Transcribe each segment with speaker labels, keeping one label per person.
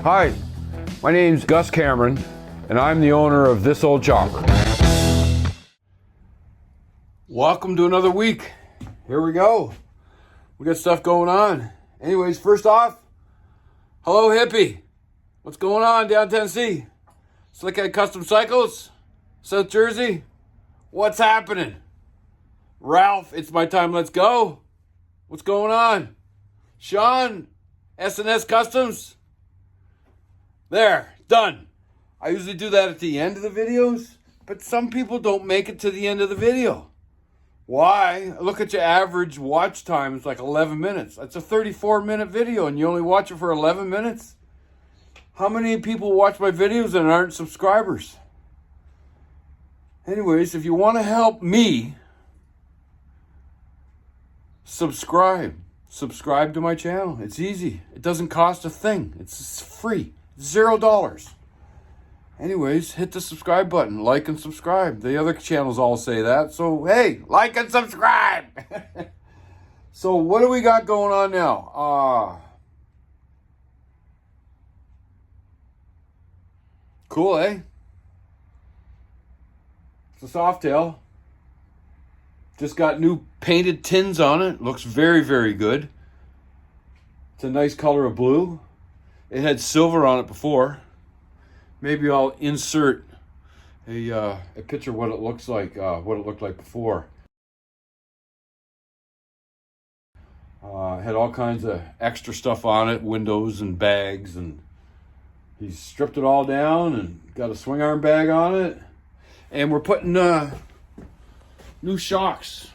Speaker 1: Hi, my name's Gus Cameron, and I'm the owner of This Old Chopper. Welcome to another week. Here we go. We got stuff going on. Anyways, first off, hello hippie. What's going on down Tennessee? Slickhead Custom Cycles, South Jersey. What's happening? Ralph, it's my time, let's go. What's going on? Sean, S&S Customs. There, done. I usually do that at the end of the videos, but some people don't make it to the end of the video. Why? Look at your average watch time, it's like 11 minutes. That's a 34-minute video and you only watch it for 11 minutes? How many people watch my videos and aren't subscribers? Anyways, if you want to help me, subscribe. Subscribe to my channel. It's easy. It doesn't cost a thing. It's free. $0. Anyways, hit the subscribe button. Like and subscribe. The other channels all say that. So, hey, like and subscribe. So, what do we got going on now? Cool, eh? It's a Softail. Just got new painted tins on it. Looks very, very good. It's a nice color of blue. It had silver on it before. Maybe I'll insert a picture of what it looks like, what it looked like before. Had all kinds of extra stuff on it, windows and bags, and he's stripped it all down and got a swing arm bag on it. And we're putting new shocks,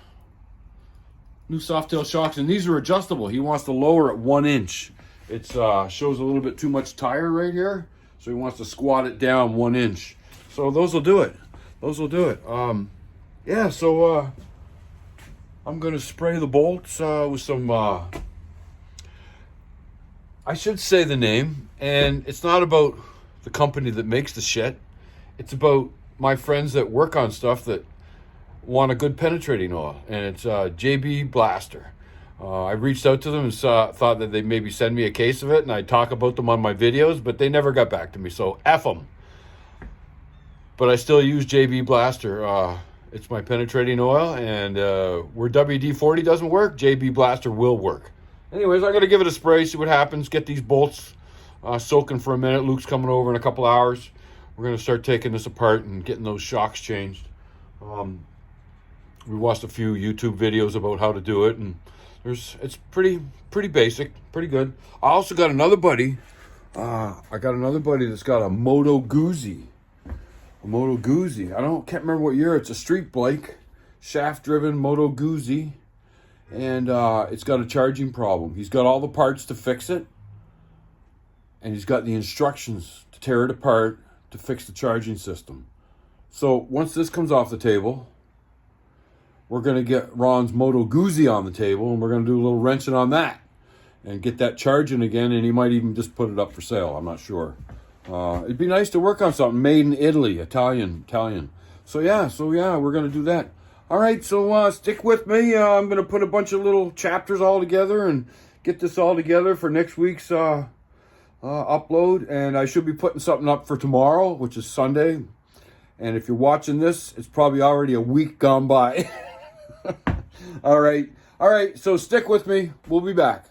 Speaker 1: new Softail shocks, and these are adjustable. He wants to lower it 1 inch. It shows a little bit too much tire right here, so he wants to squat it down 1 inch. So those will do it. Those will do it. Yeah, so I'm going to spray the bolts with some, I should say the name, and it's not about the company that makes the shit. It's about my friends that work on stuff that want a good penetrating oil, and it's JB Blaster. I reached out to them and thought that they'd maybe send me a case of it, and I'd talk about them on my videos, but they never got back to me, so F them. But I still use JB Blaster. It's my penetrating oil, and where WD-40 doesn't work, JB Blaster will work. Anyways, I'm going to give it a spray, see what happens, get these bolts soaking for a minute. Luke's coming over in a couple hours. We're going to start taking this apart and getting those shocks changed. We watched a few YouTube videos about how to do it, and it's pretty basic, pretty good. I also got another buddy. I got another buddy that's got a Moto Guzzi. Can't remember what year. It's a street bike, shaft-driven Moto Guzzi, and it's got a charging problem. He's got all the parts to fix it, and he's got the instructions to tear it apart to fix the charging system. So once this comes off the table, we're going to get Ron's Moto Guzzi on the table, and we're going to do a little wrenching on that and get that charging again, and he might even just put it up for sale. I'm not sure. It'd be nice to work on something made in Italy, Italian. So yeah, we're going to do that. All right, so stick with me. I'm going to put a bunch of little chapters all together and get this all together for next week's upload, and I should be putting something up for tomorrow, which is Sunday. And if you're watching this, it's probably already a week gone by. All right, so stick with me. We'll be back.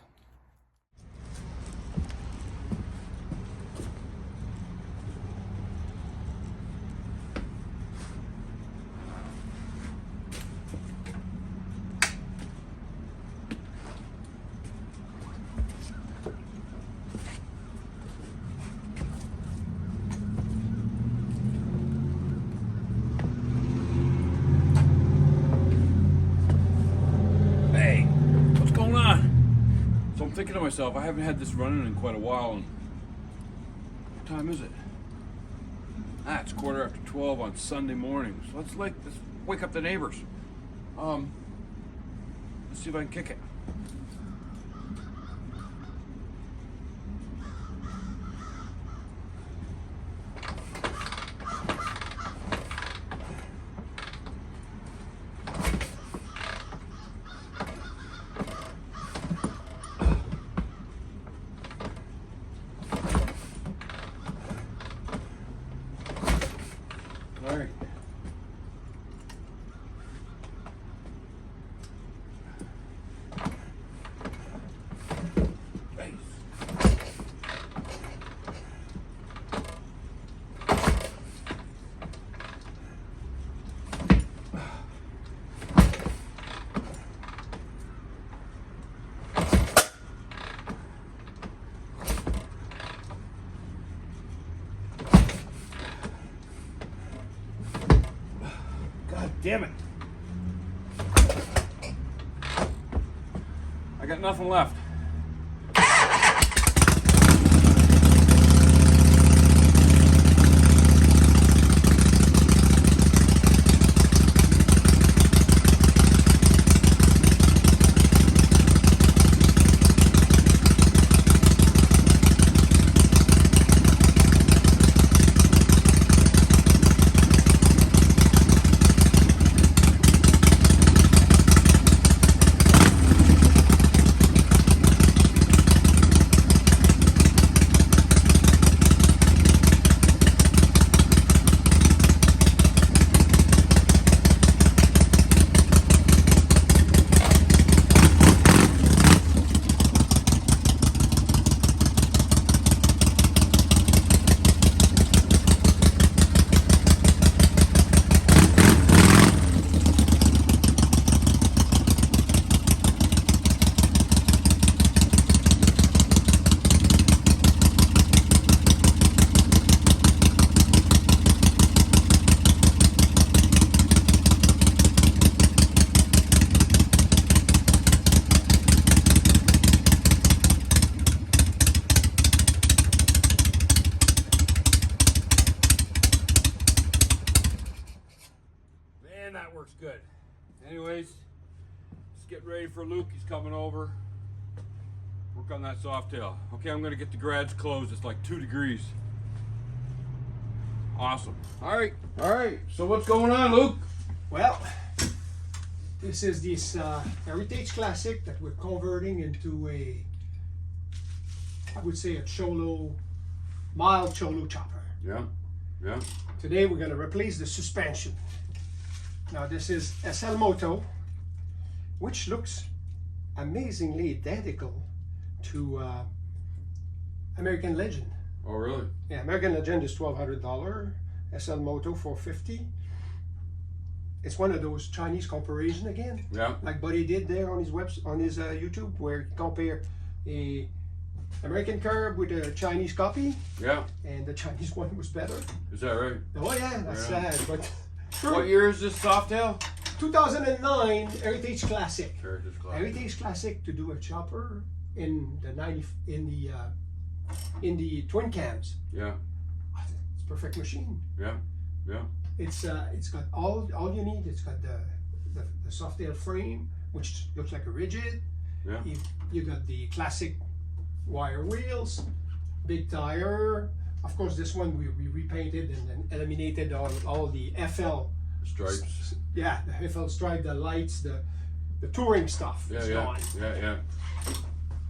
Speaker 1: I'm thinking to myself, I haven't had this running in quite a while. And what time is it? It's 12:15 on Sunday morning. So let's wake up the neighbors. Let's see if I can kick it.
Speaker 2: Damn it.
Speaker 1: I got nothing left. That works good. Anyways, let's get ready for Luke. He's coming over. Work on that Softail. Okay, I'm gonna get the garage closed. It's like 2 degrees. Awesome. All right. So what's going on, Luke?
Speaker 2: Well, this is this Heritage Classic that we're converting into a, I would say, a mild Cholo chopper.
Speaker 1: Yeah.
Speaker 2: Today we're going to replace the suspension. Now this is SL Moto, which looks amazingly identical to American Legend.
Speaker 1: Oh, really?
Speaker 2: Yeah, American Legend is $1,200. SL Moto $450. It's one of those Chinese comparison again.
Speaker 1: Yeah.
Speaker 2: Like Buddy did there on his YouTube, where he compared a American curb with a Chinese copy.
Speaker 1: Yeah.
Speaker 2: And the Chinese one was better.
Speaker 1: Is that right?
Speaker 2: Oh yeah, that's sad, but.
Speaker 1: What year is this Softail?
Speaker 2: 2009 Heritage Classic.
Speaker 1: Heritage
Speaker 2: Classic to do a chopper in the twin cams.
Speaker 1: Yeah.
Speaker 2: It's a perfect machine.
Speaker 1: Yeah.
Speaker 2: It's got all you need. It's got the Softail frame, which looks like a rigid.
Speaker 1: Yeah.
Speaker 2: You got the classic wire wheels, big tire. Of course, this one we repainted and then eliminated all the FL
Speaker 1: stripes.
Speaker 2: Yeah, the FL stripe, the lights, the touring stuff.
Speaker 1: Yeah.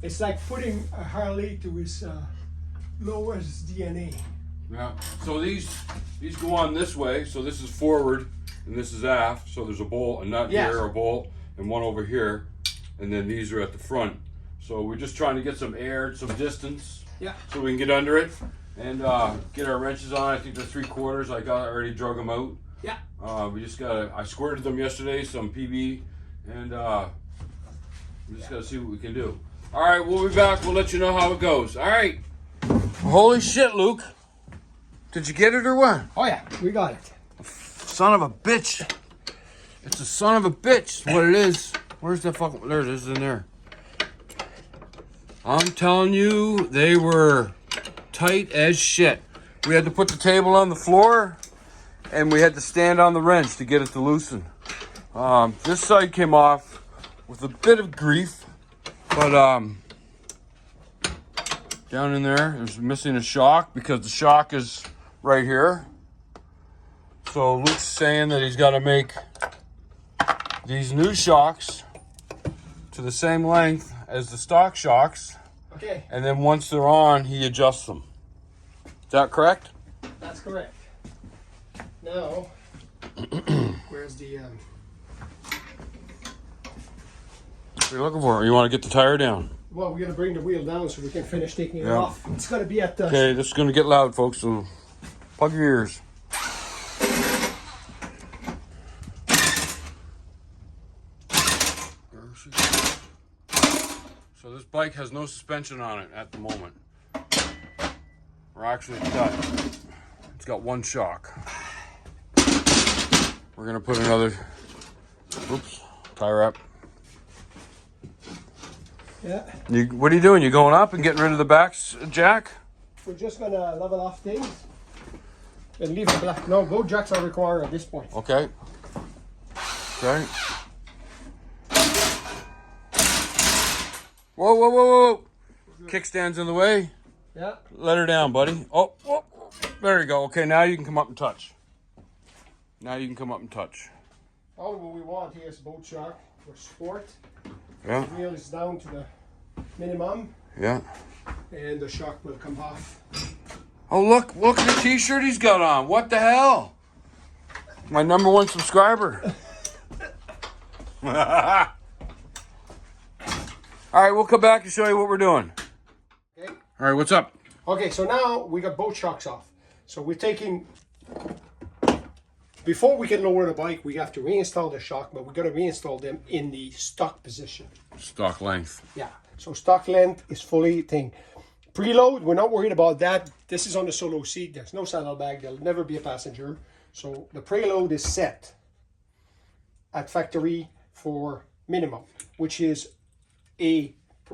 Speaker 2: It's like putting a Harley to his lowest DNA.
Speaker 1: Yeah. So these go on this way. So this is forward and this is aft. So there's a bolt, a nut here, a bolt, and one over here, and then these are at the front. So we're just trying to get some air, some distance.
Speaker 2: Yeah.
Speaker 1: So we can get under it. And get our wrenches on. I think they're 3/4. I already drug them out.
Speaker 2: Yeah.
Speaker 1: We just I squirted them yesterday, some PB, and we just gotta see what we can do. All right, we'll be back. We'll let you know how it goes. All right. Holy shit, Luke! Did you get it or what?
Speaker 2: Oh yeah, we got it.
Speaker 1: Son of a bitch! It's a son of a bitch. What it is? Where's the fucking? There it is in there. I'm telling you, they were tight as shit. We had to put the table on the floor and we had to stand on the wrench to get it to loosen. This side came off with a bit of grief, but down in there, it was missing a shock because the shock is right here. So Luke's saying that he's got to make these new shocks to the same length as the stock shocks.
Speaker 2: Okay.
Speaker 1: And then once they're on, he adjusts them. Is that correct?
Speaker 2: That's correct. Now, where's the...
Speaker 1: What are you looking for? You want to get the tire down?
Speaker 2: Well, we're going to bring the wheel down so we can finish taking it off. It's going to be at the...
Speaker 1: Okay, this is going to get loud, folks, so plug your ears. So this bike has no suspension on it at the moment. Or actually, it's got one shock. We're going to put another Oops. Tie wrap.
Speaker 2: Yeah.
Speaker 1: What are you doing? You going up and getting rid of the backs, Jack?
Speaker 2: We're just gonna level off things and leave the black. No, both jacks are required at this point.
Speaker 1: Okay. Okay. Whoa, whoa, whoa, whoa. Kickstand's in the way.
Speaker 2: Yeah.
Speaker 1: Let her down, buddy. Oh, whoa. There you go. Okay, now you can come up and touch. Now you can come up and touch.
Speaker 2: All what we want here is boat shock for sport.
Speaker 1: Yeah.
Speaker 2: The wheel is down to the minimum.
Speaker 1: Yeah.
Speaker 2: And the shock will come off.
Speaker 1: Oh, look at the t-shirt he's got on. What the hell? My #1 subscriber. All right, we'll come back and show you what we're doing.
Speaker 2: Okay.
Speaker 1: All right, what's up?
Speaker 2: Okay, so now we got both shocks off. So we're taking, before we can lower the bike, we have to reinstall the shock, but we're gonna reinstall them in the stock position.
Speaker 1: Stock length.
Speaker 2: Yeah, so stock length is fully thing. Preload, we're not worried about that. This is on the solo seat. There's no saddlebag. There'll never be a passenger. So the preload is set at factory for minimum, which is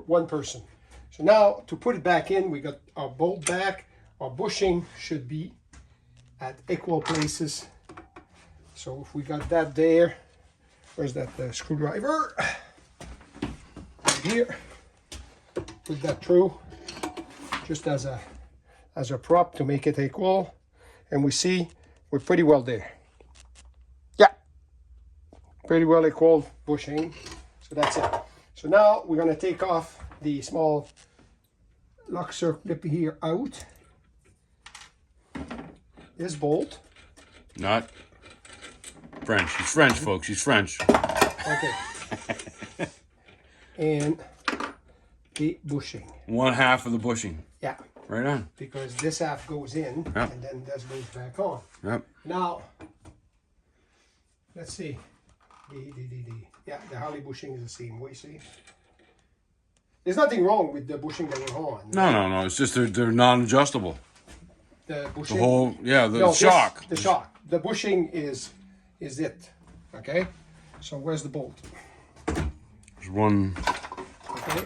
Speaker 2: one person. So now to put it back in, we got our bolt back. Our bushing should be at equal places. So if we got that there, where's that screwdriver? Right here. Put that through, just as a prop to make it equal. And we see we're pretty well there. Yeah, pretty well equal bushing. So that's it. So now we're gonna take off the small lock circlip here out. This bolt.
Speaker 1: Not French. He's French, folks. He's French.
Speaker 2: Okay. And the bushing.
Speaker 1: 1/2 of the bushing.
Speaker 2: Yeah.
Speaker 1: Right on.
Speaker 2: Because this half goes in,
Speaker 1: Yep.
Speaker 2: and then this goes back on.
Speaker 1: Yep.
Speaker 2: Now, let's see. Yeah, the Harley bushing is the same way, see? There's nothing wrong with the bushing that we're on.
Speaker 1: No. It's just they're non-adjustable.
Speaker 2: The bushing.
Speaker 1: The whole, yeah, the
Speaker 2: No,
Speaker 1: shock.
Speaker 2: The shock. The bushing is it. Okay? So where's the bolt?
Speaker 1: There's one.
Speaker 2: Okay.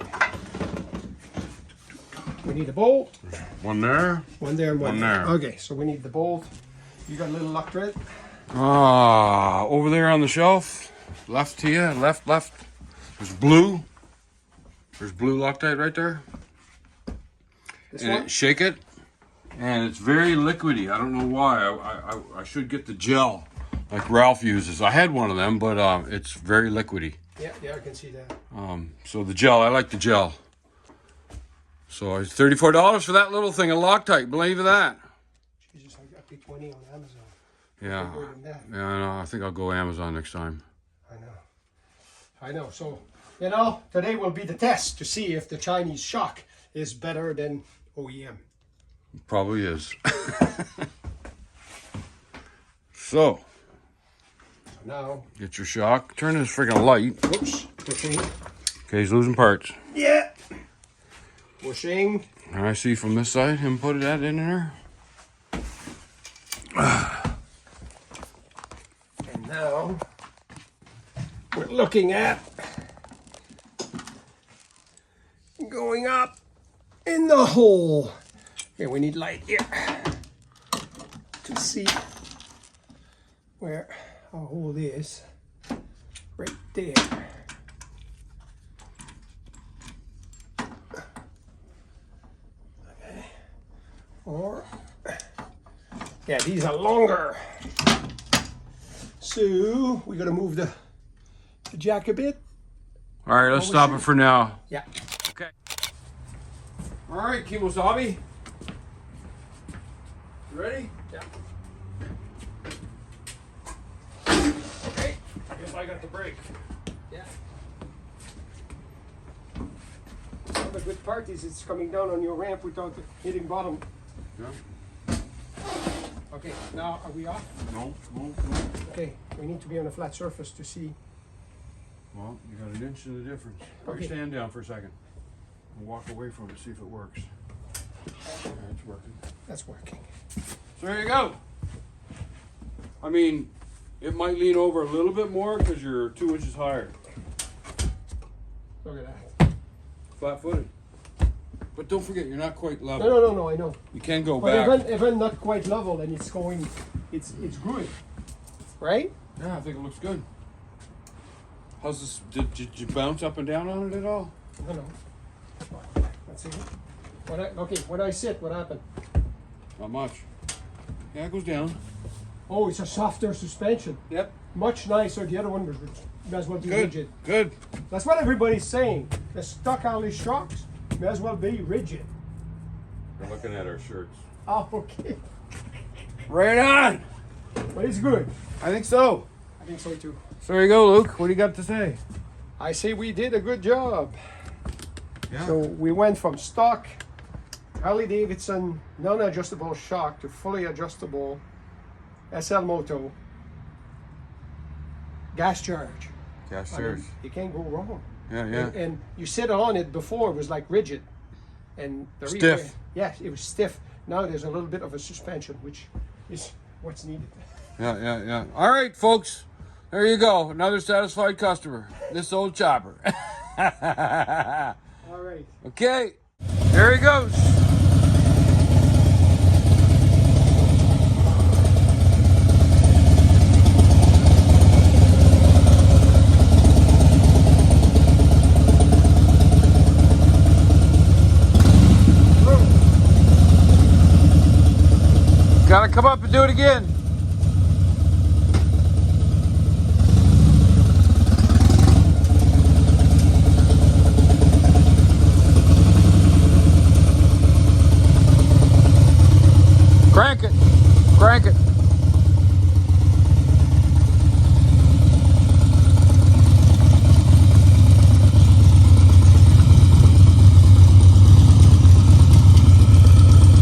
Speaker 2: We need a bolt.
Speaker 1: One there.
Speaker 2: One there and
Speaker 1: One there.
Speaker 2: Okay, so we need the bolt. You got a little lock thread?
Speaker 1: Over there on the shelf. Left to you. Left. There's blue. There's blue Loctite right there.
Speaker 2: This
Speaker 1: And
Speaker 2: one?
Speaker 1: shake it. And it's very liquidy. I don't know why. I should get the gel like Ralph uses. I had one of them, but it's very liquidy.
Speaker 2: Yeah, I can see that.
Speaker 1: So the gel, I like the gel. So it's $34 for that little thing of Loctite. Believe that.
Speaker 2: Jesus, I got paid 20 on Amazon.
Speaker 1: Yeah.
Speaker 2: More than that.
Speaker 1: Yeah, I know. I think I'll go Amazon next time.
Speaker 2: I know. So, today will be the test to see if the Chinese shock is better than OEM.
Speaker 1: Probably is. So,
Speaker 2: Now,
Speaker 1: get your shock. Turn this freaking light.
Speaker 2: oops, bushing.
Speaker 1: Okay, he's losing parts.
Speaker 2: Yeah. Bushing.
Speaker 1: And I see from this side him put that in there.
Speaker 2: And now, we're looking at going up in the hole. Okay, we need light here to see where our hole is. Right there. Okay. Or, yeah, these are longer. So we're gonna move the jack a bit.
Speaker 1: All right, let's stop it for now.
Speaker 2: Yeah.
Speaker 1: Okay. All right, Kimosabi. You ready?
Speaker 2: Yeah.
Speaker 1: Okay. Guess I got the brake.
Speaker 2: Yeah. Well, the good part is it's coming down on your ramp without hitting bottom.
Speaker 1: Yeah.
Speaker 2: Okay, now are we off?
Speaker 1: No.
Speaker 2: Okay, we need to be on a flat surface to see.
Speaker 1: Well, you got an inch of the difference.
Speaker 2: Okay.
Speaker 1: Stand down for a second. I'll walk away from it, see if it works. Yeah, it's working.
Speaker 2: That's working.
Speaker 1: So there you go. I mean, It might lean over a little bit more because you're 2 inches higher.
Speaker 2: Look at that.
Speaker 1: Flat-footed. But don't forget, you're not quite level.
Speaker 2: No, I know.
Speaker 1: You can go
Speaker 2: But
Speaker 1: back.
Speaker 2: even not quite level, and it's going, it's good, right?
Speaker 1: Yeah, I think it looks good. How's this? Did you bounce up and down on it at all?
Speaker 2: No. Let's see. When I sit, what happened?
Speaker 1: Not much. Yeah, it goes down.
Speaker 2: Oh, it's a softer suspension.
Speaker 1: Yep.
Speaker 2: Much nicer. The other one was may as well be
Speaker 1: Good.
Speaker 2: rigid.
Speaker 1: Good.
Speaker 2: That's what everybody's saying. The stock alley shocks may as well be rigid.
Speaker 1: We're looking at our shirts.
Speaker 2: Oh, okay.
Speaker 1: Right on.
Speaker 2: But it's good.
Speaker 1: I think so.
Speaker 2: I think so too.
Speaker 1: So there you go, Luke. What do you got to say?
Speaker 2: I say we did a good job.
Speaker 1: Yeah.
Speaker 2: So we went from stock Harley Davidson non-adjustable shock to fully adjustable SL Moto gas charge.
Speaker 1: Gas
Speaker 2: I
Speaker 1: charge.
Speaker 2: mean, you can't go wrong.
Speaker 1: Yeah, yeah.
Speaker 2: And you sit on it before, it was like rigid. And the
Speaker 1: Stiff.
Speaker 2: Yes, it was stiff. Now there's a little bit of a suspension, which is what's needed.
Speaker 1: Yeah. All right, folks. There you go. Another satisfied customer. This old chopper.
Speaker 2: All right.
Speaker 1: Okay. There he goes. Gotta come up and do it again. Crank it. Crank it.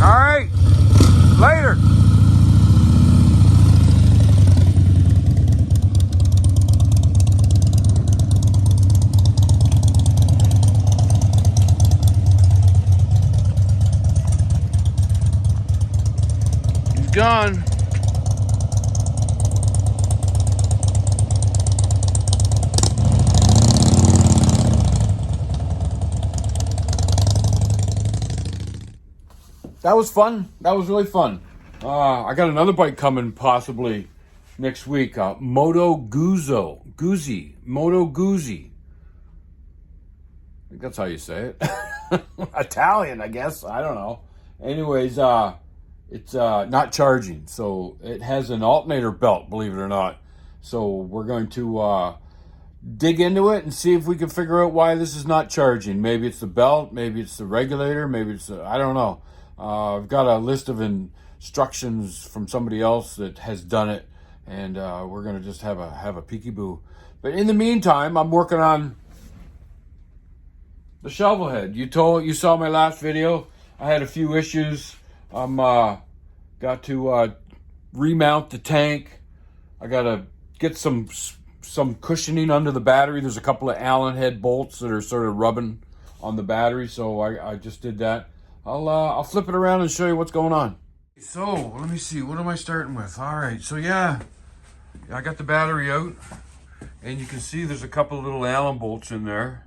Speaker 1: All right. Later. He's gone. That was fun. That was really fun. I got another bike coming possibly next week. Moto Guzzi. I think that's how you say it. Italian, I guess. I don't know. Anyways, it's not charging. So it has an alternator belt, believe it or not. So we're going to dig into it and see if we can figure out why this is not charging. Maybe it's the belt, maybe it's the regulator, maybe it's I don't know. I've got a list of instructions from somebody else that has done it, and we're gonna just have a peekaboo. But in the meantime, I'm working on the Shovelhead. You saw my last video. I had a few issues. I'm got to remount the tank. I gotta get some cushioning under the battery. There's a couple of Allen head bolts that are sort of rubbing on the battery, so I just did that. I'll flip it around and show you what's going on. So let me see, what am I starting with? All right, so yeah, I got the battery out, and you can see there's a couple of little Allen bolts in there.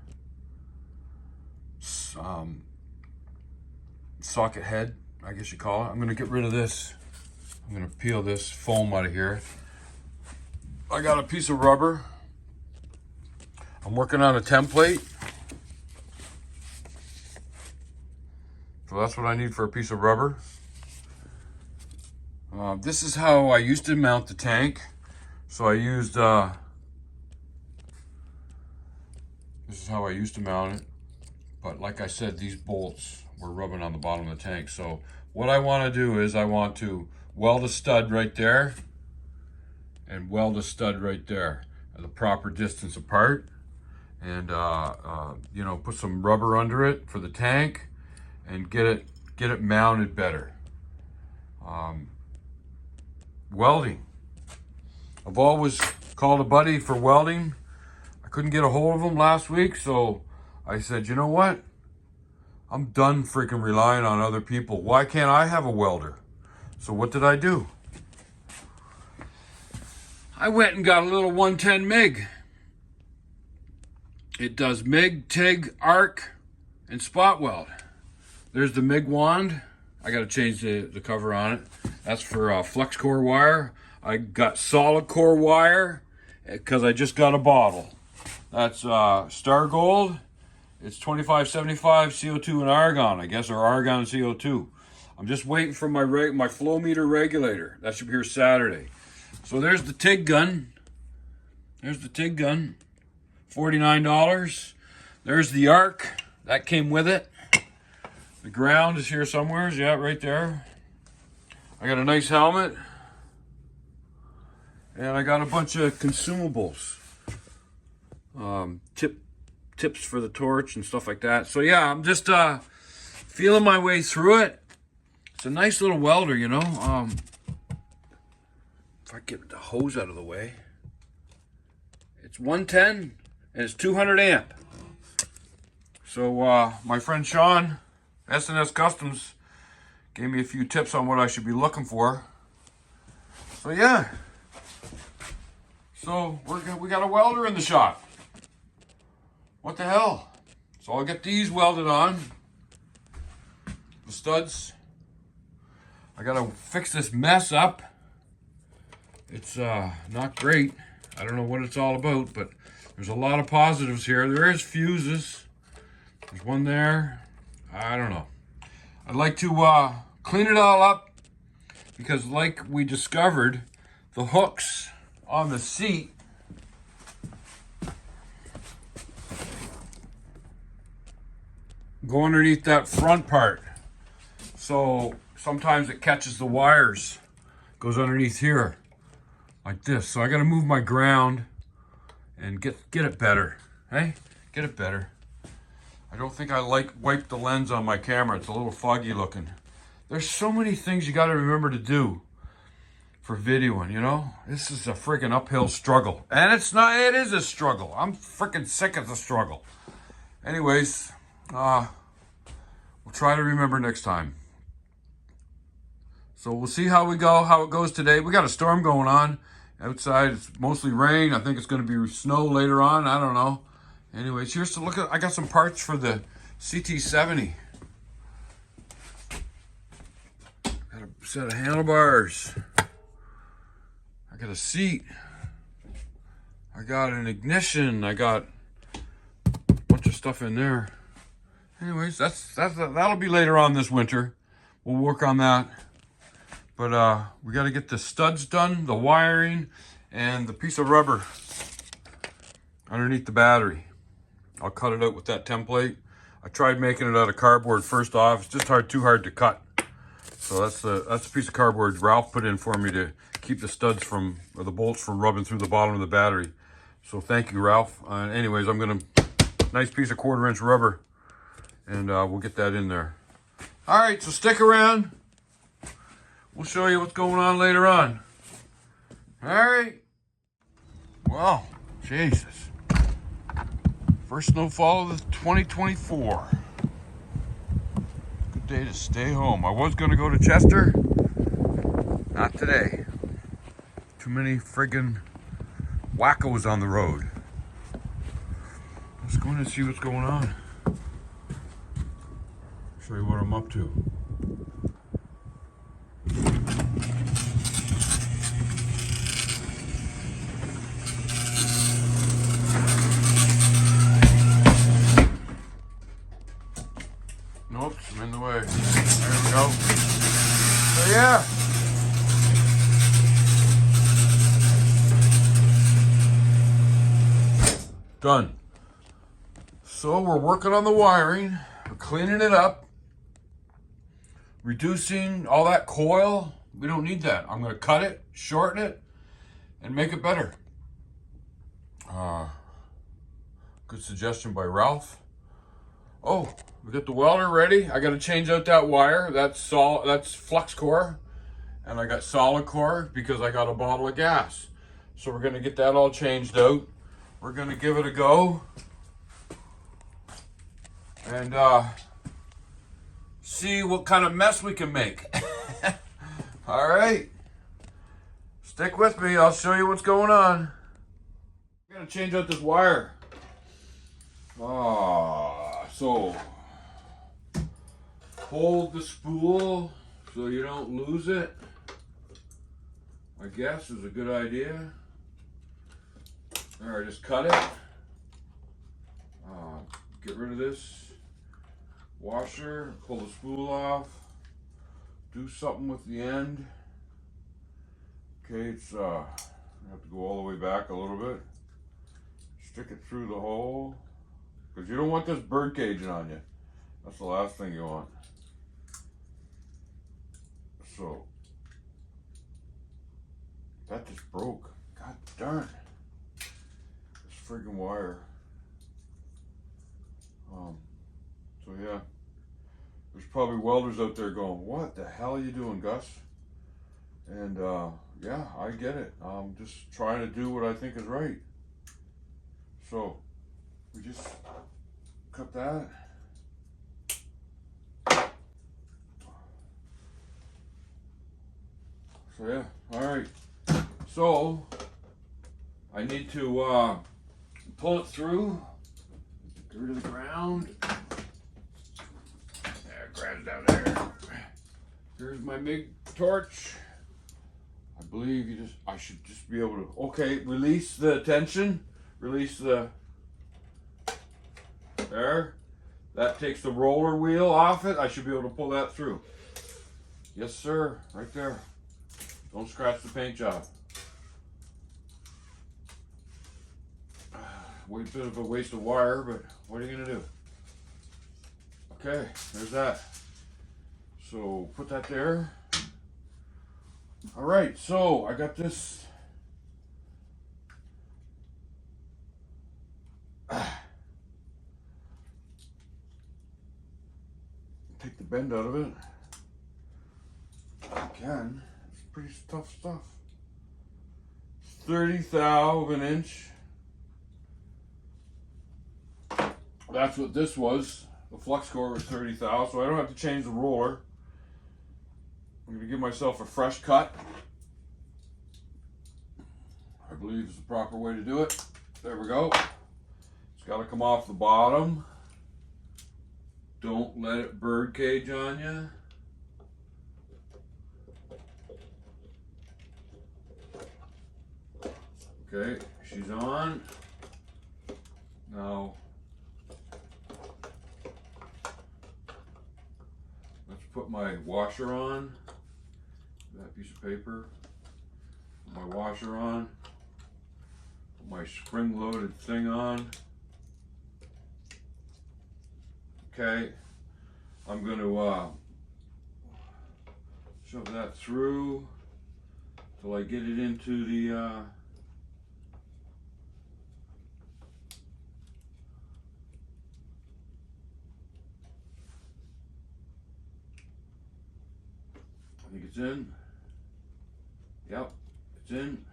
Speaker 1: Socket head, I guess you call it. I'm gonna get rid of this. I'm gonna peel this foam out of here. I got a piece of rubber. I'm working on a template. So that's what I need for a piece of rubber. This is how I used to mount the tank. So I used, this is how I used to mount it. But like I said, these bolts were rubbing on the bottom of the tank. So what I want to do is I want to weld a stud right there and weld a stud right there at the proper distance apart. And, you know, put some rubber under it for the tank and get it mounted better. Welding. I've always called a buddy for welding. I couldn't get a hold of him last week, so I said, you know what? I'm done freaking relying on other people. Why can't I have a welder? So what did I do? I went and got a little 110 MIG. It does MIG, TIG, arc, and spot weld. There's the MIG wand. I got to change the cover on it. That's for flex core wire. I got solid core wire because I just got a bottle. That's Star Gold. It's 2575 CO2 and argon, I guess, or argon and CO2. I'm just waiting for my flow meter regulator. That should be here Saturday. So there's the TIG gun. There's the TIG gun. $49. There's the arc. That came with it. The ground is here somewhere. Yeah, right there. I got a nice helmet. And I got a bunch of consumables. Tips for the torch and stuff like that. So yeah, I'm just feeling my way through it. It's a nice little welder, you know. If I get the hose out of the way. It's 110 and it's 200 amp. So my friend Sean, S&S Customs, gave me a few tips on what I should be looking for. So yeah. So we got a welder in the shop. What the hell? So I'll get these welded on. The studs. I gotta fix this mess up. It's not great. I don't know what it's all about, but there's a lot of positives here. There is fuses. There's one there. I don't know. I'd like to clean it all up because like we discovered, the hooks on the seat go underneath that front part. So sometimes it catches the wires, goes underneath here like this. So I got to move my ground and get it better. Hey, get it better. I don't think I wiped the lens on my camera. It's a little foggy looking. There's so many things you got to remember to do for videoing, you know? This is a freaking uphill struggle. And it's not, it is a struggle. I'm freaking sick of the struggle. Anyways, we'll try to remember next time. So we'll see how it goes today. We got a storm going on. Outside, it's mostly rain. I think it's going to be snow later on. I don't know. Anyways, here's to look at. I got some parts for the CT70. Got a set of handlebars. I got a seat. I got an ignition. I got a bunch of stuff in there. Anyways, that'll be later on this winter. We'll work on that. But we got to get the studs done, the wiring, and the piece of rubber underneath the battery. I'll cut it out with that template. I tried making it out of cardboard first off. It's just too hard to cut. So that's the piece of cardboard Ralph put in for me to keep the studs or the bolts from rubbing through the bottom of the battery. So thank you, Ralph. Anyways, I'm gonna, nice piece of 1/4 inch rubber, and we'll get that in there. All right, so stick around. We'll show you what's going on later on. All right. Well, Jesus. First snowfall of the 2024. Good day to stay home. I was going to go to Chester. Not today. Too many friggin' wackos on the road. Let's go in and see what's going on. Show you what I'm up to. Nope, I'm in the way. There we go. So yeah. Done. So we're working on the wiring. We're cleaning it up. Reducing all that coil. We don't need that. I'm going to cut it, shorten it, and make it better. Good suggestion by Ralph. Oh, we got the welder ready. I got to change out that wire. That's flux core. And I got solid core because I got a bottle of gas. So we're going to get that all changed out. We're going to give it a go. And see what kind of mess we can make. All right. Stick with me, I'll show you what's going on. I'm gonna change out this wire. So hold the spool so you don't lose it, I guess is a good idea. Alright, just cut it. Get rid of this washer, pull the spool off, do something with the end. Okay, it's I have to go all the way back a little bit. Stick it through the hole, because you don't want this bird caging on you. That's the last thing you want. So that just broke. God darn. This friggin' wire. So yeah, there's probably welders out there going, what the hell are you doing, Gus? And yeah, I get it. I'm just trying to do what I think is right. So we just cut that. So yeah, all right. So I need to pull it through, get rid of the ground. There, ground's down there. Here's my big torch. I believe I should just be able to, okay, release the tension, release the, there. That takes the roller wheel off it. I should be able to pull that through. Yes, sir, right there. Don't scratch the paint job. A bit of a waste of wire, but what are you gonna do? Okay, there's that. So put that there. All right, so I got this. Take the bend out of it. I can. It's pretty tough stuff. 30 thou of an inch. That's what this was. The flux core was 30 thou, so I don't have to change the roller. I'm going to give myself a fresh cut. I believe is the proper way to do it. There we go. It's got to come off the bottom. Don't let it bird cage on you. Okay, she's on. Now, let's put my washer on. That piece of paper. Put my washer on. Put my spring-loaded thing on. Okay, I'm going to shove that through till I get it into the I think it's in. Yep, it's in.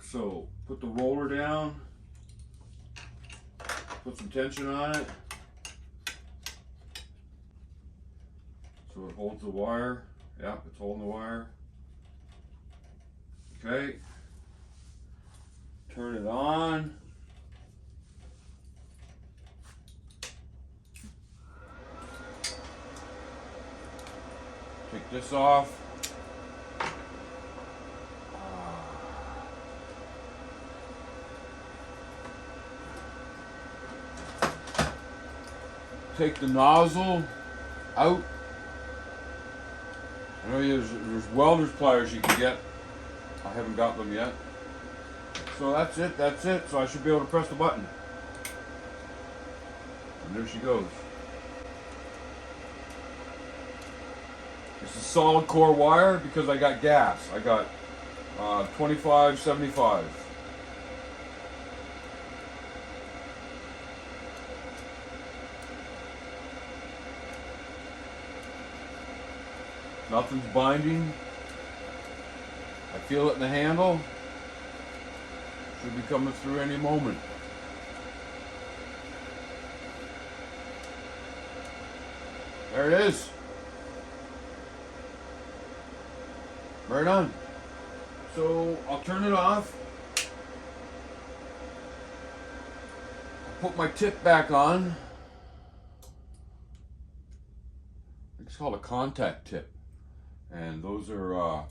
Speaker 1: So put the roller down. Put some tension on it so it holds the wire. Yep, it's holding the wire. Okay. Turn it on. Take this off. Take the nozzle out. I know there's welder's pliers you can get. I haven't got them yet. So that's it. So I should be able to press the button. And there she goes. It's a solid core wire because I got gas. I got 2575. Nothing's binding. I feel it in the handle. Should be coming through any moment. There it is. Right on. So I'll turn it off. I'll put my tip back on. It's called a contact tip. And those are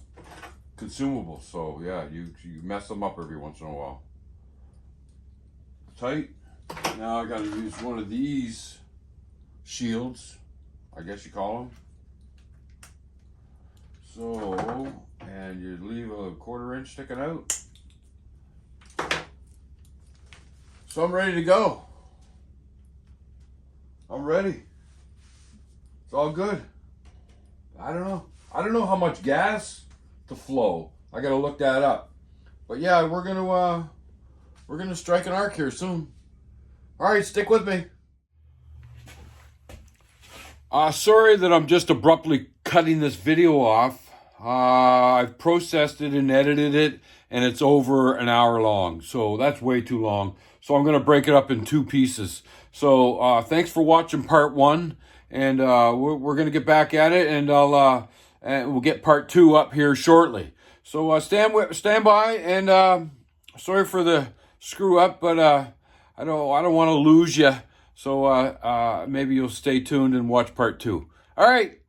Speaker 1: consumable. So yeah, you mess them up every once in a while. Tight. Now I gotta use one of these shields, I guess you call them. So, and you leave a 1/4 inch sticking out. So I'm ready to go. I'm ready. It's all good. I don't know how much gas to flow. I gotta look that up. But yeah, we're gonna strike an arc here soon. All right, stick with me. Sorry that I'm just abruptly cutting this video off. I've processed it and edited it, and it's over an hour long. So that's way too long. So I'm going to break it up in 2 pieces. So thanks for watching part 1, and we're going to get back at it, and we'll get part 2 up here shortly. So stand by, and sorry for the screw up, but I don't want to lose you. So maybe you'll stay tuned and watch part 2. All right.